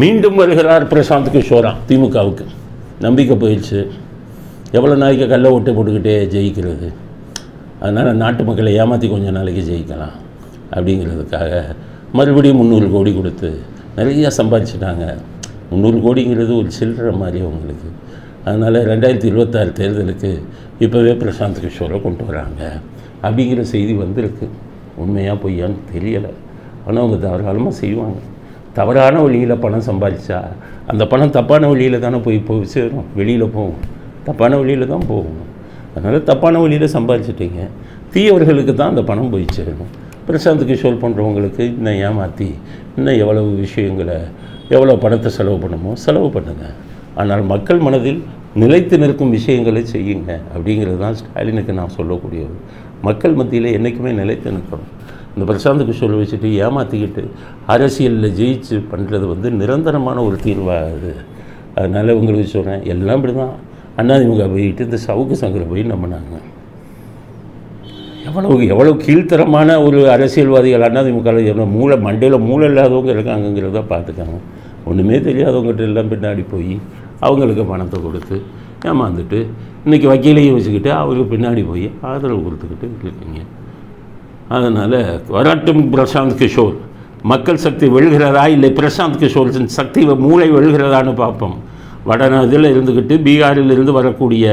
மீண்டும் வருகிறார் பிரசாந்த் கிஷோரா. திமுகவுக்கு நம்பிக்கை போயிடுச்சு. எவ்வளோ நாளைக்கு கல்லை ஓட்டு போட்டுக்கிட்டே ஜெயிக்கிறது? அதனால் நாட்டு மக்களை ஏமாற்றி கொஞ்சம் நாளைக்கு ஜெயிக்கலாம் அப்படிங்கிறதுக்காக மறுபடியும் 300 கோடி கொடுத்து நிறையா சம்பாதிச்சிட்டாங்க. 300 கோடிங்கிறது ஒரு சில்லறை மாதிரி அவங்களுக்கு. அதனால் 2026 தேர்தலுக்கு இப்போவே பிரசாந்த் கிஷோரை கொண்டு வராங்க அப்படிங்கிற செய்தி வந்திருக்கு. உண்மையாக பொய்யான்னு தெரியலை. ஆனால் அவங்க தாராளமாக செய்வாங்க. தவறான வழியில் பணம் சம்பாதிச்சா அந்த பணம் தப்பான வழியில் தானே போய் சேரும், வெளியில் போகும், தப்பான வழியில் தான் போகும். அதனால் தப்பான வழியில் சம்பாதிச்சிட்டிங்க, தீயவர்களுக்கு தான் அந்த பணம் போய் சேரும். பிரசாந்த் கிஷோர் போன்றவங்களுக்கு இன்னும் ஏமாற்றி இன்னும் எவ்வளவு விஷயங்களை எவ்வளோ பணத்தை செலவு பண்ணுமோ செலவு பண்ணுங்கள். ஆனால் மக்கள் மனதில் நிலைத்து நிற்கும் விஷயங்களை செய்யுங்க அப்படிங்கிறது தான் ஸ்டாலினுக்கு நான் சொல்லக்கூடியது. மக்கள் மத்தியில் என்றைக்குமே நிலைத்து நிற்கணும். இந்த பிரசாந்த் கிஷோரை வச்சுட்டு ஏமாற்றிக்கிட்டு அரசியலில் ஜெயிச்சு பண்ணுறது நிரந்தரமான ஒரு தீர்வாகுது. அதனால் உங்களுக்கு சொல்கிறேன், எல்லாம் இப்படி தான். அண்ணாதிமுக போயிட்டு இந்த சவுக்கு சங்கரை போய் நம்பினாங்க. எவ்வளோ கீழ்த்தரமான ஒரு அரசியல்வாதிகள் அண்ணாதிமுக மண்டையில் மூளை இல்லாதவங்க இருக்காங்கங்கிறத பார்த்துக்காங்க. ஒன்றுமே தெரியாதவங்ககிட்ட எல்லாம் பின்னாடி போய் அவங்களுக்கு பணத்தை கொடுத்து ஏமாந்துட்டு இன்றைக்கி வக்கீலையும் வச்சுக்கிட்டு அவங்களுக்கு பின்னாடி போய் ஆதரவு கொடுத்துக்கிட்டு இருக்கீங்க. அதனால் வரட்டும் பிரசாந்த் கிஷோர். மக்கள் சக்தி வெல்கிறதா இல்லை பிரசாந்த் கிஷோர் சக்தி மூளை வெல்கிறதான்னு பார்ப்போம். இதில் இருந்துக்கிட்டு பீகாரில் இருந்து வரக்கூடிய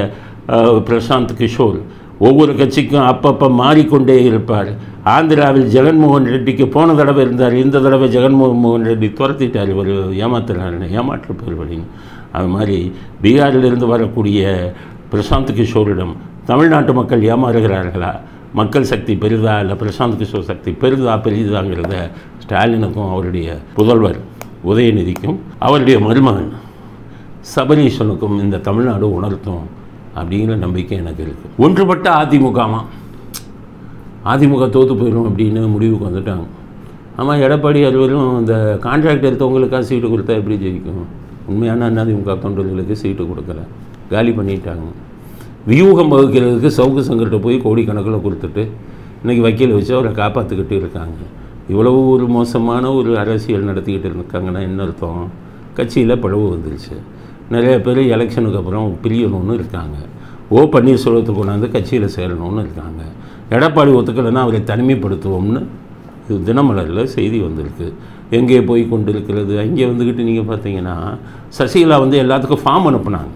பிரசாந்த் கிஷோர் ஒவ்வொரு கட்சிக்கும் அப்பப்போ மாறிக்கொண்டே இருப்பார். ஆந்திராவில் ஜெகன்மோகன் ரெட்டிக்கு போன தடவை இருந்தார், இந்த தடவை ஜெகன்மோகன் ரெட்டி துரத்திட்டார், ஒரு ஏமாற்று பேர் வழின்னு. அது மாதிரி பீகாரிலிருந்து வரக்கூடிய பிரசாந்த் கிஷோரிடம் தமிழ்நாட்டு மக்கள் ஏமாறுகிறார்களா, மக்கள் சக்தி பெரிதா இல்லை பிரசாந்த் கிஷோர் சக்தி பெரிதாங்கிறத ஸ்டாலினுக்கும் அவருடைய புதல்வர் உதயநிதிக்கும் அவருடைய மருமகன் சபரீஷனுக்கும் இந்த தமிழ்நாடு உணர்த்தும் அப்படிங்கிற நம்பிக்கை எனக்கு இருக்குது. ஒன்றுபட்ட அதிமுக தோற்று போயிடும் அப்படின்னு முடிவுக்கு வந்துட்டாங்க. ஆமாம், எடப்பாடி அலுவலும் இந்த கான்ட்ராக்ட் எடுத்தவங்களுக்காக சீட்டு கொடுத்தா எப்படி ஜெயிக்கும்? உண்மையான அதிமுக தொண்டர்களுக்கு சீட்டு கொடுக்கல, காலி பண்ணிட்டாங்க. வியூகம் வகுக்கிறதுக்கு சவுக்கு சங்கர்கிட்ட போய் கோடிக்கணக்கில் கொடுத்துட்டு இன்றைக்கி வக்கீல் வச்சு அவரை காப்பாற்றிக்கிட்டு இருக்காங்க. இவ்வளவு ஒரு மோசமான ஒரு அரசியல் நடத்திக்கிட்டு இருக்காங்கன்னா என்ன அர்த்தம்? கட்சியில் பிளவு வந்துருச்சு. நிறைய பேர் எலெக்ஷனுக்கு அப்புறம் பிரியணும்னு இருக்காங்க. பன்னீர்செல்வத்தை கொண்டாந்து கட்சியில் சேரணும்னு இருக்காங்க. எடப்பாடி ஒத்துக்கலைன்னா அவரை தனிமைப்படுத்துவோம்னு இது தினமலரில் செய்தி வந்திருக்கு. எங்கே போய் கொண்டு இருக்கிறது? அங்கே வந்துக்கிட்டு நீங்கள் பார்த்தீங்கன்னா சசிகலா எல்லாத்துக்கும் ஃபார்ம் அனுப்புனாங்க.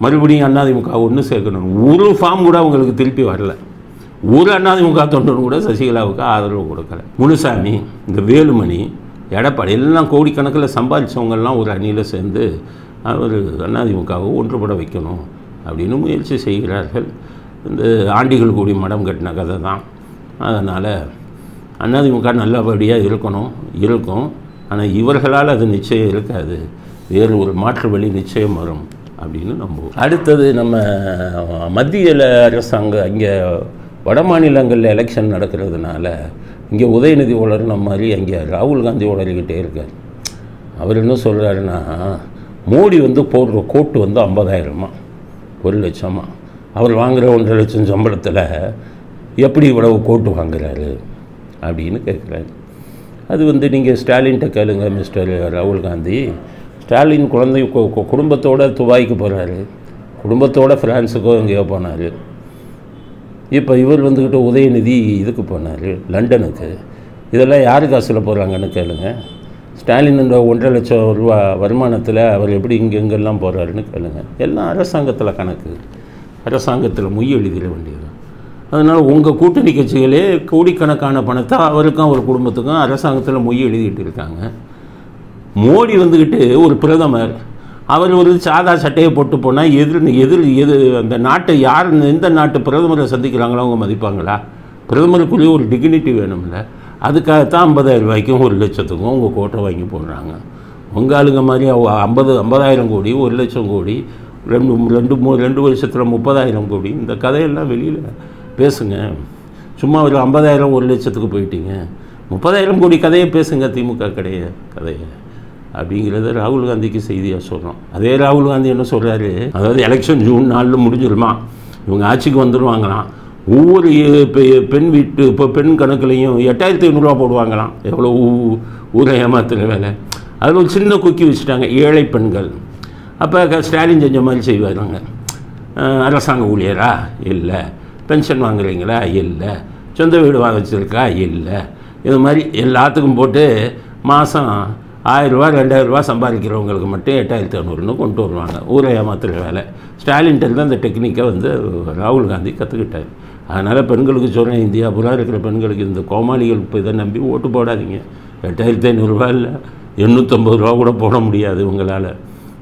மறுபடியும் அதிமுக ஒன்று சேர்க்கணும். ஒரு ஃபார்ம் கூட அவங்களுக்கு திருப்பி வரல. ஒரு அதிமுக தொண்டனும் கூட சசிகலாவுக்கு ஆதரவு கொடுக்கல. முனுசாமி, இந்த வேலுமணி, எடப்பாடி எல்லாம் கோடிக்கணக்கில் சம்பாதிச்சவங்கெல்லாம் ஒரு அணியில் சேர்ந்து அவர் அதிமுகவை ஒன்றுபட வைக்கணும் அப்படின்னு முயற்சி செய்கிறார்கள். இந்த ஆண்டிகள் கூடி மடம் கட்டின கதை தான். அதனால் அதிமுக நல்லபடியாக இருக்கும். ஆனால் இவர்களால் அது நிச்சயம் இருக்காது. வேறு ஒரு மாற்று வழி நிச்சயம் வரும் அப்படின்னு நம்புவோம். அடுத்தது நம்ம மத்தியில் அரசாங்கம் அங்கே வட மாநிலங்களில் எலெக்ஷன் நடக்கிறதுனால இங்கே உதயநிதி உளர்ன மாதிரி அங்கே ராகுல் காந்தி உளறிக்கிட்டே இருக்கார். அவர் என்ன சொல்கிறாருன்னா, மோடி போடுற கோட்டு 50,000 1 லட்சமா, அவர் வாங்குகிற 1.5 லட்சம் சம்பளத்தில் எப்படி இவ்வளவு கோட்டு வாங்குறாரு அப்படின்னு கேட்குறாரு. அது நீங்கள் ஸ்டாலின்கிட்ட கேளுங்க மிஸ்டர் ராகுல் காந்தி. ஸ்டாலின் குடும்பத்தோடு துபாய்க்கு போகிறாரு, குடும்பத்தோடு ஃப்ரான்ஸுக்கோ எங்கேயோ போனார். இப்போ இவர் உதயநிதி இதுக்கு போனார், லண்டனுக்கு. இதெல்லாம் யாரு காசில் போகிறாங்கன்னு கேளுங்க. ஸ்டாலின் 1.5 லட்சம் ரூபா வருமானத்தில் அவர் எப்படி இங்கெங்கெல்லாம் போகிறாருன்னு கேளுங்க. எல்லாம் அரசாங்கத்தில் கணக்கு, அரசாங்கத்தில் மொய் எழுதிட வேண்டியது. அதனால் உங்கள் கூட்டணி கட்சிகளே கோடிக்கணக்கான பணத்தை அவருக்கும் அவர் குடும்பத்துக்கும் அரசாங்கத்தில் மொய் எழுதிட்டு இருக்காங்க. மோடி ஒரு பிரதமர், அவர் ஒரு சாதா சட்டையை போட்டு போனால் எதிர் அந்த நாட்டை யார் எந்த நாட்டு பிரதமரை சந்திக்கிறாங்களோ அவங்க மதிப்பாங்களா? பிரதமருக்குள்ளேயே ஒரு டிக்னிட்டி வேணும்ல. அதுக்காகத்தான் 50,000 ரூபாய்க்கும் 1 லட்சத்துக்கும் உங்கள் கோட்டை வாங்கி போடுறாங்க. உங்கள் ஆளுங்க மாதிரி 50,000 கோடி 1 லட்சம் கோடி 2 வருஷத்தில் 30,000 கோடி, இந்த கதையெல்லாம் வெளியில் பேசுங்க. சும்மா ஒரு 50,000 1 லட்சத்துக்கு போயிட்டீங்க, 30,000 கோடி கதையை பேசுங்க, திமுக கதையை அப்படிங்கிறத ராகுல் காந்திக்கு செய்தியாக சொல்கிறோம். அதே ராகுல் காந்தி என்ன சொல்கிறாரு, அதாவது எலெக்ஷன் ஜூன் 4 முடிஞ்சிருமா, இவங்க ஆட்சிக்கு வந்துடுவாங்களாம். ஒவ்வொரு பெண் கணக்குலையும் 8,500 ரூபா போடுவாங்களாம். எவ்வளோ ஊரை ஏமாத்துகிற வேலை. அதில் ஒரு சின்ன குக்கி வச்சுட்டாங்க, ஏழை பெண்கள். அப்போ ஸ்டாலின் செஞ்ச மாதிரி செய்வாங்க. அரசாங்க ஊழியரா? இல்லை. பென்ஷன் வாங்குறீங்களா? இல்லை. சொந்த வீடு வாங்க வச்சுருக்கா? இல்லை. இது மாதிரி எல்லாத்துக்கும் போட்டு மாதம் 1000 ரூபா 2000 ரூபா சம்பாதிக்கிறவங்களுக்கு மட்டும் 8500 கொண்டு வருவாங்க. ஊரை ஏமாத்துகிற வேலை. ஸ்டாலின்கிட்ட தான் இந்த டெக்னிக்கை ராகுல் காந்தி கற்றுக்கிட்டார். அதனால் பெண்களுக்கு சொல்கிறேன், இந்தியா பூரா இருக்கிற பெண்களுக்கு இந்த கோமாளிகள் இப்போ இதை நம்பி ஓட்டு போடாதீங்க. 8500 ரூபா இல்லை, 850 ரூபா கூட போட முடியாது உங்களால்.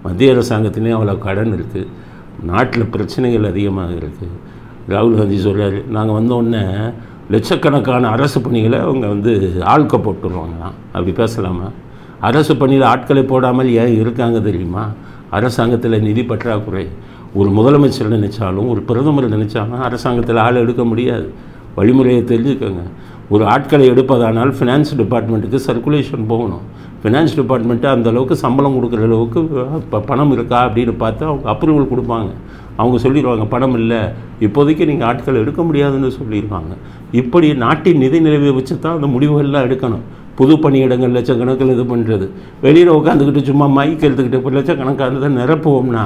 மத்திய அரசாங்கத்திலே அவ்வளோ கடன் இருக்குது, நாட்டில் பிரச்சனைகள் அதிகமாக இருக்குது. ராகுல் காந்தி சொல்கிறார், நாங்கள் வந்தோடனே லட்சக்கணக்கான அரசு பணிகளை அவங்க ஆட்க போட்டுருவாங்களாம். அப்படி பேசலாமா? அரசு பணியில் ஆட்களை போடாமல் ஏன் இருக்காங்க தெரியுமா? அரசாங்கத்தில் நிதி பற்றாக்குறை. ஒரு முதலமைச்சர் நினைச்சாலும் ஒரு பிரதமர் நினைச்சாலும் அரசாங்கத்தில் ஆள் எடுக்க முடியாது. வழிமுறையை தெரிஞ்சுக்கோங்க. ஒரு ஆட்களை எடுப்பதானால் ஃபினான்ஸ் டிபார்ட்மெண்ட்டுக்கு சர்க்குலேஷன் போகணும். ஃபினான்ஸ் டிபார்ட்மெண்ட்டு அந்தளவுக்கு சம்பளம் கொடுக்குற அளவுக்கு இப்போ பணம் இருக்கா அப்படின்னு பார்த்து அவங்க அப்ரூவல் கொடுப்பாங்க. அவங்க சொல்லிடுவாங்க, பணம் இல்லை, இப்போதைக்கு நீங்கள் ஆட்கள் எடுக்க முடியாதுன்னு சொல்லிடுவாங்க. இப்படி நாட்டின் நிதி நிலைவை வச்சு தான் அந்த முடிவுகள்லாம் எடுக்கணும். புது பணியிடங்கள் லட்சக்கணக்கில் இது பண்ணுறது, வெளியில் உட்காந்துக்கிட்டு சும்மா மைக் எடுத்துக்கிட்டு இப்போ லட்சக்கணக்கானதை நிரப்புவோம்னா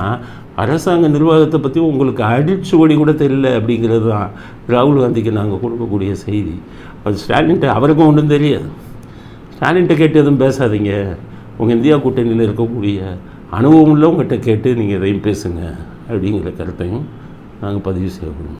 அரசாங்க நிர்வாகத்தை பற்றி உங்களுக்கு அடிச்சுவடி கூட தெரியல. அப்படிங்கிறது தான் ராகுல் காந்திக்கு நாங்கள் கொடுக்கக்கூடிய செய்தி. அது ஸ்டாலின்கிட்ட அவருக்கும் ஒன்றும் தெரியாது. ஸ்டாலின்கிட்ட கேட்டு எதுவும் பேசாதீங்க. உங்கள் இந்தியா கூட்டணியில் இருக்கக்கூடிய அனுபவம் உள்ளவங்ககிட்ட கேட்டு நீங்கள் எதையும் பேசுங்க அப்படிங்கிற கருத்தையும் நாங்கள் பதிவு செய்யணும்.